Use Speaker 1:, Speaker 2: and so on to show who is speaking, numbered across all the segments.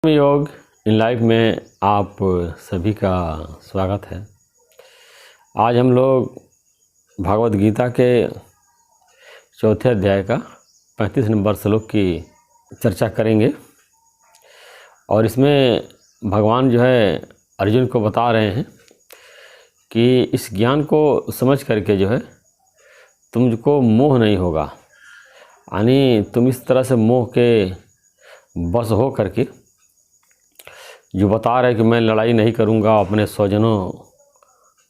Speaker 1: योग in life में आप सभी का स्वागत है। आज हम लोग भगवद गीता के चौथे अध्याय का 35 नंबर श्लोक की चर्चा करेंगे और इसमें भगवान जो है अर्जुन को बता रहे हैं कि इस ज्ञान को समझ करके जो है तुमको मोह नहीं होगा, यानी तुम इस तरह से मोह के बस हो करके जो बता रहे कि मैं लड़ाई नहीं करूंगा, अपने स्वजनों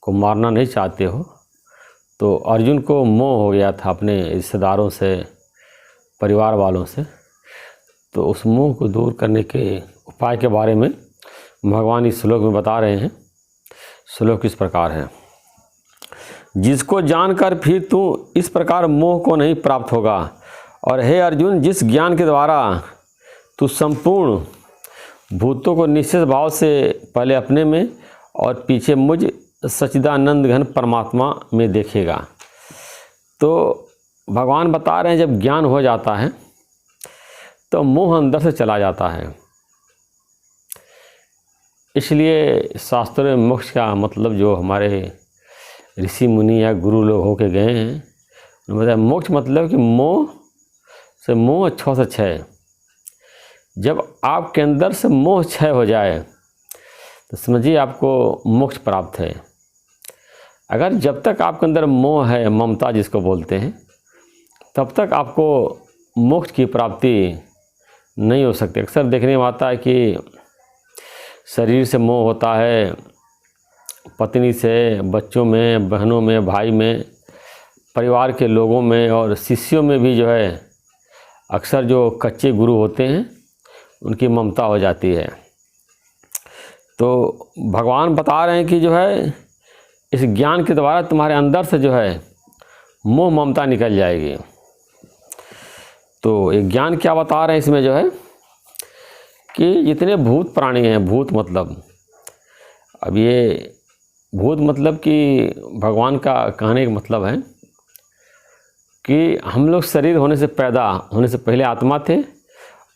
Speaker 1: को मारना नहीं चाहते हो। तो अर्जुन को मोह हो गया था अपने रिश्तेदारों से, परिवार वालों से। तो उस मोह को दूर करने के उपाय के बारे में भगवान इस श्लोक में बता रहे हैं। श्लोक इस प्रकार है, जिसको जानकर फिर तू इस प्रकार मोह को नहीं प्राप्त होगा। और हे अर्जुन, जिस ज्ञान के द्वारा तू संपूर्ण भूतों को निश्चित भाव से पहले अपने में और पीछे मुझ सच्चिदानंद घन परमात्मा में देखेगा। तो भगवान बता रहे हैं जब ज्ञान हो जाता है तो मोह अंदर से चला जाता है। इसलिए शास्त्रों में मोक्ष का मतलब जो हमारे ऋषि मुनि या गुरु लोग होके गए हैं, मतलब मोक्ष मतलब कि मोह अच्छों से क्षय। जब आपके अंदर से मोह क्षय हो जाए तो समझिए आपको मोक्ष प्राप्त है। अगर जब तक आपके अंदर मोह है, ममता जिसको बोलते हैं, तब तक आपको मोक्ष की प्राप्ति नहीं हो सकती। अक्सर देखने में आता है कि शरीर से मोह होता है, पत्नी से, बच्चों में, बहनों में, भाई में, परिवार के लोगों में और शिष्यों में भी जो है अक्सर जो कच्चे गुरु होते हैं उनकी ममता हो जाती है। तो भगवान बता रहे हैं कि जो है इस ज्ञान के द्वारा तुम्हारे अंदर से जो है मोह ममता निकल जाएगी। तो एक ज्ञान क्या बता रहे हैं इसमें जो है कि जितने भूत प्राणी हैं, भूत मतलब, अब ये भूत मतलब कि भगवान का कहने का मतलब है कि हम लोग शरीर होने से पैदा होने से पहले आत्मा थे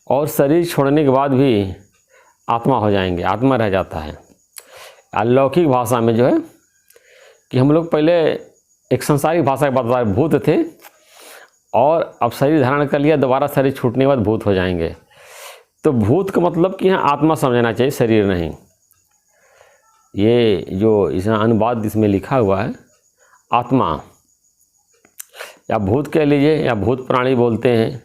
Speaker 1: और शरीर छोड़ने के बाद भी आत्मा हो जाएंगे, आत्मा रह जाता है। अलौकिक भाषा में जो है कि हम लोग पहले एक संसारिक भाषा के बाद भूत थे और अब शरीर धारण कर लिया, दोबारा शरीर छूटने के बाद भूत हो जाएंगे। तो भूत का मतलब कि यहाँ आत्मा समझना चाहिए, शरीर नहीं। ये जो इसका अनुवाद इसमें लिखा हुआ है आत्मा या भूत कह लीजिए या भूत प्राणी बोलते हैं।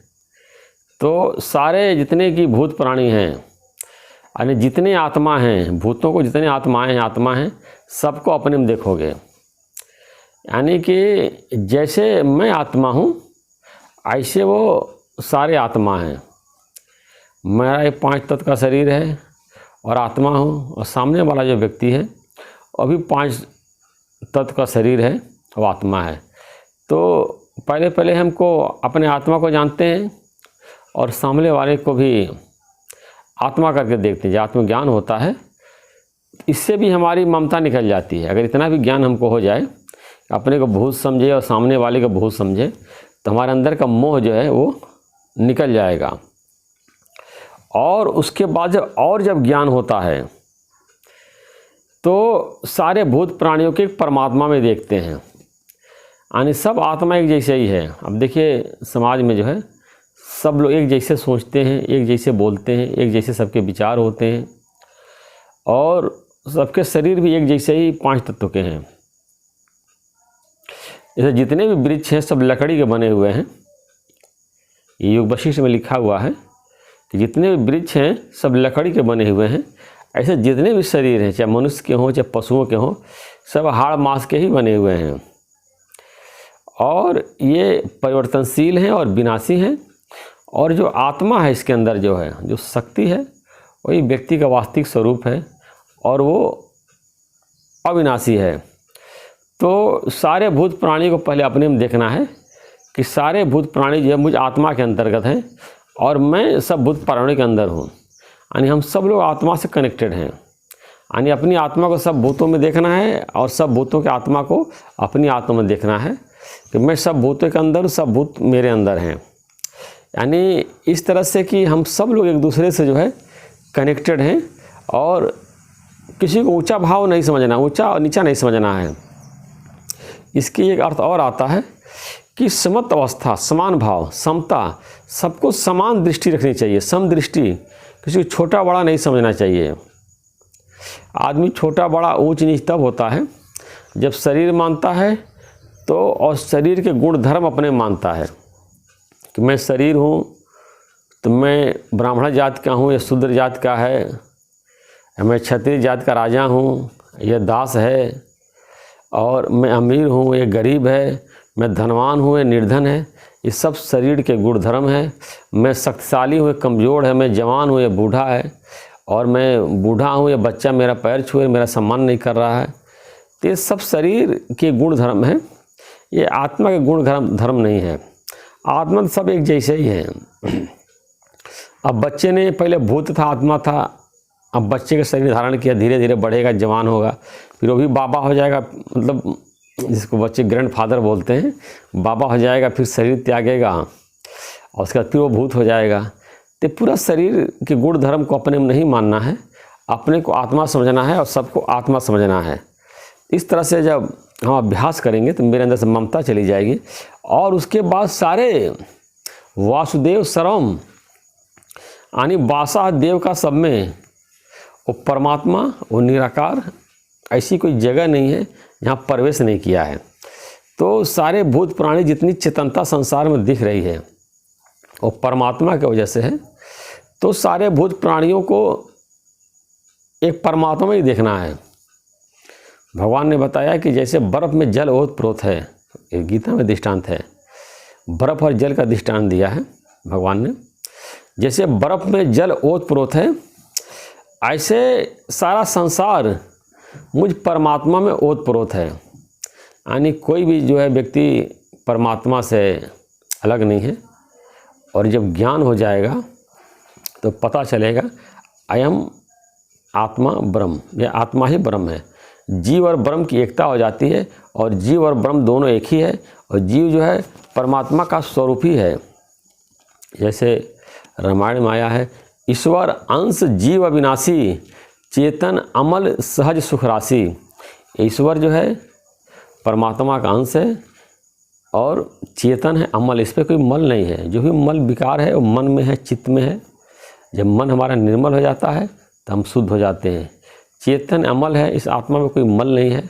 Speaker 1: तो सारे जितने की भूत प्राणी हैं, यानी जितने आत्मा हैं, भूतों को जितने आत्मा हैं सबको अपने में देखोगे। यानी कि जैसे मैं आत्मा हूँ ऐसे वो सारे आत्मा हैं। मेरा एक 5 तत्व का शरीर है और आत्मा हूँ, और सामने वाला जो व्यक्ति है वो भी 5 तत्व का शरीर है और आत्मा है। तो पहले हमको अपने आत्मा को जानते हैं और सामने वाले को भी आत्मा करके देखते हैं। जब आत्मज्ञान होता है इससे भी हमारी ममता निकल जाती है। अगर इतना भी ज्ञान हमको हो जाए, अपने को भूत समझे और सामने वाले को भूत समझे, तो हमारे अंदर का मोह जो है वो निकल जाएगा। और उसके बाद जब ज्ञान होता है तो सारे भूत प्राणियों के परमात्मा में देखते हैं, यानी सब आत्मा एक जैसे ही है। अब देखिए समाज में जो है सब लोग एक जैसे सोचते हैं, एक जैसे बोलते हैं, एक जैसे सबके विचार होते हैं और सबके शरीर भी एक जैसे ही 5 तत्व के हैं। जैसे जितने भी वृक्ष हैं सब लकड़ी के बने हुए हैं। ये योग वशिष्ठ में लिखा हुआ है कि जितने भी वृक्ष हैं सब लकड़ी के बने हुए हैं। ऐसे जितने भी शरीर हैं, चाहे मनुष्य के हों चाहे पशुओं के हों, सब हाड़ मांस के ही बने हुए हैं और ये परिवर्तनशील हैं और विनाशी हैं। और जो आत्मा है इसके अंदर जो है, जो शक्ति है, वही व्यक्ति का वास्तविक स्वरूप है और वो अविनाशी है। तो सारे भूत प्राणी को पहले अपने में देखना है कि सारे भूत प्राणी जो है मुझ आत्मा के अंतर्गत हैं और मैं सब भूत प्राणी के अंदर हूँ। यानी हम सब लोग आत्मा से कनेक्टेड हैं। यानी अपनी आत्मा को सब भूतों में देखना है और सब भूतों के आत्मा को अपनी आत्मा में देखना है कि मैं सब भूतों के अंदर, सब भूत मेरे अंदर हैं। यानी इस तरह से कि हम सब लोग एक दूसरे से जो है कनेक्टेड हैं और किसी को ऊंचा भाव नहीं समझना, ऊंचा और नीचा नहीं समझना है। इसकी एक अर्थ और आता है कि समत्व अवस्था, समान भाव, समता, सबको समान दृष्टि रखनी चाहिए, समदृष्टि, किसी को छोटा बड़ा नहीं समझना चाहिए। आदमी छोटा बड़ा ऊंच नीच तब होता है जब शरीर मानता है तो, और शरीर के गुण धर्म अपने मानता है कि मैं शरीर हूँ तो मैं ब्राह्मण जात का हूँ, या शूद्र जात का है, मैं क्षत्रिय जात का राजा हूँ, यह दास है, और मैं अमीर हूँ, ये गरीब है, मैं धनवान हूँ, ये निर्धन है। ये सब शरीर के गुण धर्म है। मैं शक्तिशाली हूँ, ये कमज़ोर है, मैं जवान हूँ, ये बूढ़ा है, और मैं बूढ़ा हूँ, ये बच्चा मेरा पैर छुए मेरा सम्मान नहीं कर रहा है। तो ये सब शरीर के गुण धर्म है, ये आत्मा के गुण धर्म नहीं है। आत्मा सब एक जैसे ही हैं। अब बच्चे ने पहले भूत था, आत्मा था, अब बच्चे का शरीर धारण किया, धीरे धीरे बढ़ेगा, जवान होगा, फिर वो भी बाबा हो जाएगा, मतलब जिसको बच्चे ग्रैंडफादर बोलते हैं, बाबा हो जाएगा, फिर शरीर त्यागेगा और उसके बाद फिर वो भूत हो जाएगा। तो पूरा शरीर के गुण धर्म को अपने में नहीं मानना है, अपने को आत्मा समझना है और सबको आत्मा समझना है। इस तरह से जब हम अभ्यास करेंगे तो मेरे अंदर से ममता चली जाएगी, और उसके बाद सारे वासुदेव सर्वम, यानी वासा देव का सब में, वो परमात्मा, वो निराकार, ऐसी कोई जगह नहीं है जहाँ प्रवेश नहीं किया है। तो सारे भूत प्राणी जितनी चेतनता संसार में दिख रही है वो परमात्मा की वजह से है। तो सारे भूत प्राणियों को एक परमात्मा में ही देखना है। भगवान ने बताया कि जैसे बर्फ़ में जल ओतप्रोत है, ये गीता में दृष्टांत है, बर्फ़ और जल का दृष्टांत दिया है भगवान ने। जैसे बर्फ़ में जल ओतप्रोत है, ऐसे सारा संसार मुझ परमात्मा में ओतप्रोत है। यानी कोई भी जो है व्यक्ति परमात्मा से अलग नहीं है। और जब ज्ञान हो जाएगा तो पता चलेगा अयम आत्मा ब्रह्म, यह आत्मा ही ब्रह्म है। जीव और ब्रह्म की एकता हो जाती है, और जीव और ब्रह्म दोनों एक ही है, और जीव जो है परमात्मा का स्वरूप ही है। जैसे रामायण में आया है, ईश्वर अंश जीव अविनाशी, चेतन अमल सहज सुखराशि। ईश्वर जो है परमात्मा का अंश है और चेतन है, अमल, इस पर कोई मल नहीं है। जो भी मल विकार है वो मन में है, चित्त में है। जब मन हमारा निर्मल हो जाता है तो हम शुद्ध हो जाते हैं। चेतन अमल है, इस आत्मा में कोई मल नहीं है।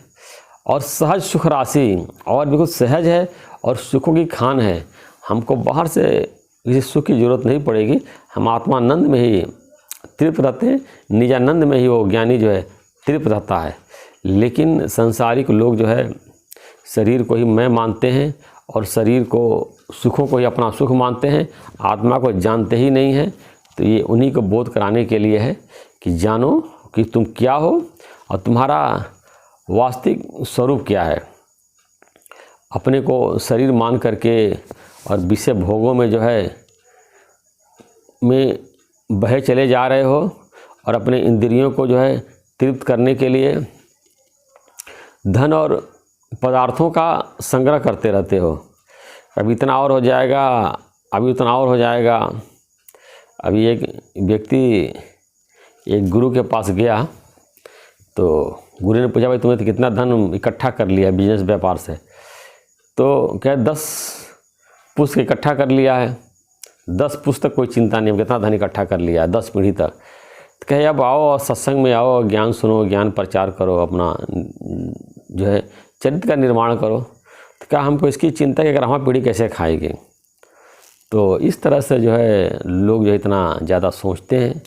Speaker 1: और सहज सुख राशि, और बिल्कुल सहज है और सुखों की खान है। हमको बाहर से किसी सुख की ज़रूरत नहीं पड़ेगी, हम आत्मानंद में ही तृप्त रहते हैं। निजानंद में ही वो ज्ञानी जो है तृप्त रहता है। लेकिन संसारिक लोग जो है शरीर को ही मैं मानते हैं, और शरीर को, सुखों को ही अपना सुख मानते हैं, आत्मा को जानते ही नहीं हैं। तो ये उन्हीं को बोध कराने के लिए है कि जानो कि तुम क्या हो और तुम्हारा वास्तविक स्वरूप क्या है। अपने को शरीर मान करके और विषय भोगों में जो है में बहे चले जा रहे हो, और अपने इंद्रियों को जो है तृप्त करने के लिए धन और पदार्थों का संग्रह करते रहते हो। अभी इतना और हो जाएगा, अभी उतना और हो जाएगा। अभी एक व्यक्ति एक गुरु के पास गया, तो गुरु ने पूछा, भाई तुमने तो कितना धन इकट्ठा कर लिया बिजनेस व्यापार से? तो क्या 10 पुस्तक इकट्ठा कर लिया है। 10 पुस्तक कोई चिंता नहीं, कितना धन इकट्ठा कर लिया है 10 पीढ़ी तक। तो कहे अब आओ सत्संग में आओ, ज्ञान सुनो, ज्ञान प्रचार करो, अपना जो है चरित्र का निर्माण करो। तो क्या हमको इसकी चिंता है कि हमारी पीढ़ी कैसे खाएगी? तो इस तरह से जो है लोग जो इतना ज़्यादा सोचते हैं,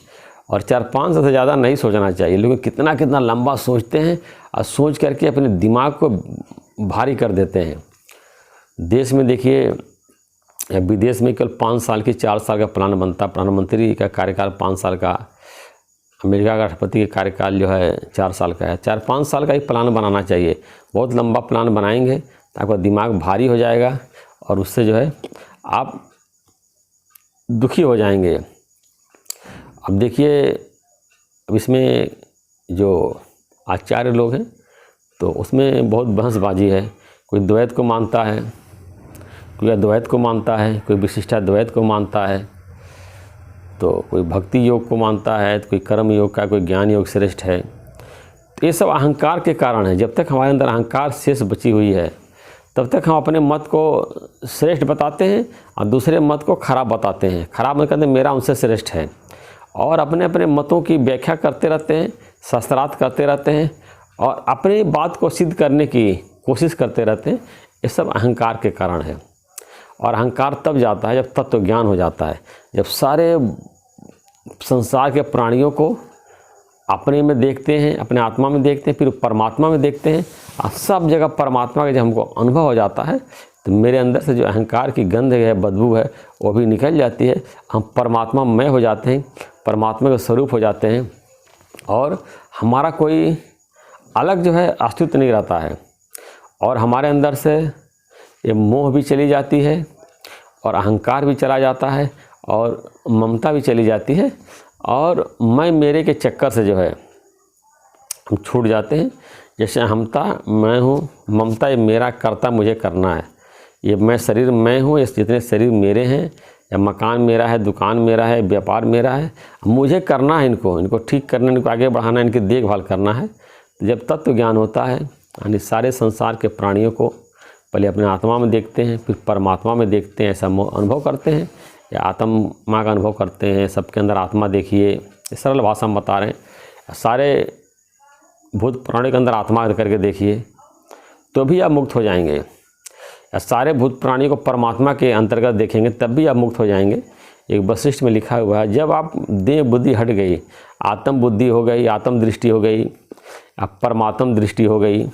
Speaker 1: और 4-5 से ज़्यादा नहीं सोचना चाहिए। लोग कितना कितना लंबा सोचते हैं और सोच करके अपने दिमाग को भारी कर देते हैं। देश में देखिए, विदेश में केवल 5 साल की 4 साल का प्लान बनता। प्रधानमंत्री का कार्यकाल 5 साल का, अमेरिका का राष्ट्रपति का कार्यकाल जो है 4 साल का है। 4-5 साल का ही प्लान बनाना चाहिए। बहुत लंबा प्लान बनाएंगे तो आपका दिमाग भारी हो जाएगा, और उससे जो है आप दुखी हो जाएंगे। अब देखिए, अब इसमें जो आचार्य लोग हैं तो उसमें बहुत बहसबाजी है। कोई द्वैत को मानता है, कोई अद्वैत को मानता है, कोई विशिष्टाद्वैत को मानता है। तो कोई भक्ति योग को मानता है, तो कोई कर्म योग का, कोई ज्ञान योग श्रेष्ठ है। तो ये सब अहंकार के कारण है। जब तक हमारे अंदर अहंकार शेष बची हुई है तब तक हम अपने मत को श्रेष्ठ बताते हैं और दूसरे मत को खराब बताते हैं। खराब मत कहते हैं मेरा उनसे श्रेष्ठ है, और अपने अपने मतों की व्याख्या करते रहते हैं, शास्त्रार्थ करते रहते हैं और अपनी बात को सिद्ध करने की कोशिश करते रहते हैं। ये सब अहंकार के कारण है। और अहंकार तब जाता है जब तत्व ज्ञान हो जाता है, जब सारे संसार के प्राणियों को अपने में देखते हैं, अपने आत्मा में देखते हैं, फिर परमात्मा में देखते हैं और सब जगह परमात्मा का जब हमको अनुभव हो जाता है तो मेरे अंदर से जो अहंकार की गंध है, बदबू है, वो भी निकल जाती है। हम परमात्मा मय हो जाते हैं, परमात्मा के स्वरूप हो जाते हैं और हमारा कोई अलग जो है अस्तित्व नहीं रहता है। और हमारे अंदर से ये मोह भी चली जाती है और अहंकार भी चला जाता है और ममता भी चली जाती है और मैं मेरे के चक्कर से जो है हम छूट जाते हैं। जैसे अहमता मैं हूँ, ममता ये मेरा करता मुझे करना है, ये मैं शरीर मैं हूँ, ये जितने शरीर मेरे हैं, या मकान मेरा है, दुकान मेरा है, व्यापार मेरा है, मुझे करना है, इनको ठीक करना, इनको आगे बढ़ाना, इनकी देखभाल करना है। जब तत्व ज्ञान होता है यानी सारे संसार के प्राणियों को पहले अपने आत्मा में देखते हैं, फिर परमात्मा में देखते हैं, ऐसा अनुभव करते हैं या आत्मा का अनुभव करते हैं। सबके अंदर आत्मा देखिए, ये सरल भाषा में बता रहे हैं। सारे भूत प्राणी के अंदर आत्मा करके देखिए तो भी आप मुक्त हो जाएंगे, या सारे भूत प्राणी को परमात्मा के अंतर्गत देखेंगे तब भी आप मुक्त हो जाएंगे। एक वशिष्ठ में लिखा हुआ है, जब आप देह बुद्धि हट गई, आत्म बुद्धि हो गई, आत्म दृष्टि हो गई, अब परमात्म दृष्टि हो गई,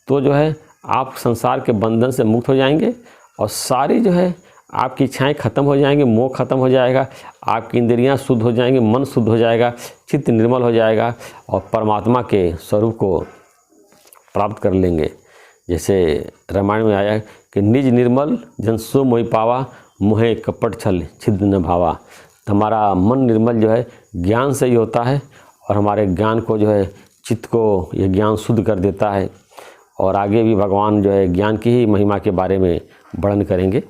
Speaker 1: तो जो है आप संसार के बंधन से मुक्त हो जाएंगे और सारी जो है आपकी इच्छाएं खत्म हो जाएंगी, मोह खत्म हो जाएगा, आपकी इंद्रियां शुद्ध हो जाएंगी, मन शुद्ध हो जाएगा, चित्त निर्मल हो जाएगा और परमात्मा के स्वरूप को प्राप्त कर लेंगे। जैसे रामायण में आया कि निज निर्मल जन सो मोहि पावा, मोहे कपट छल छिद्र न भावा। हमारा मन निर्मल जो है ज्ञान से ही होता है और हमारे ज्ञान को जो है चित्त को ये ज्ञान शुद्ध कर देता है। और आगे भी भगवान जो है ज्ञान की ही महिमा के बारे में वर्णन करेंगे।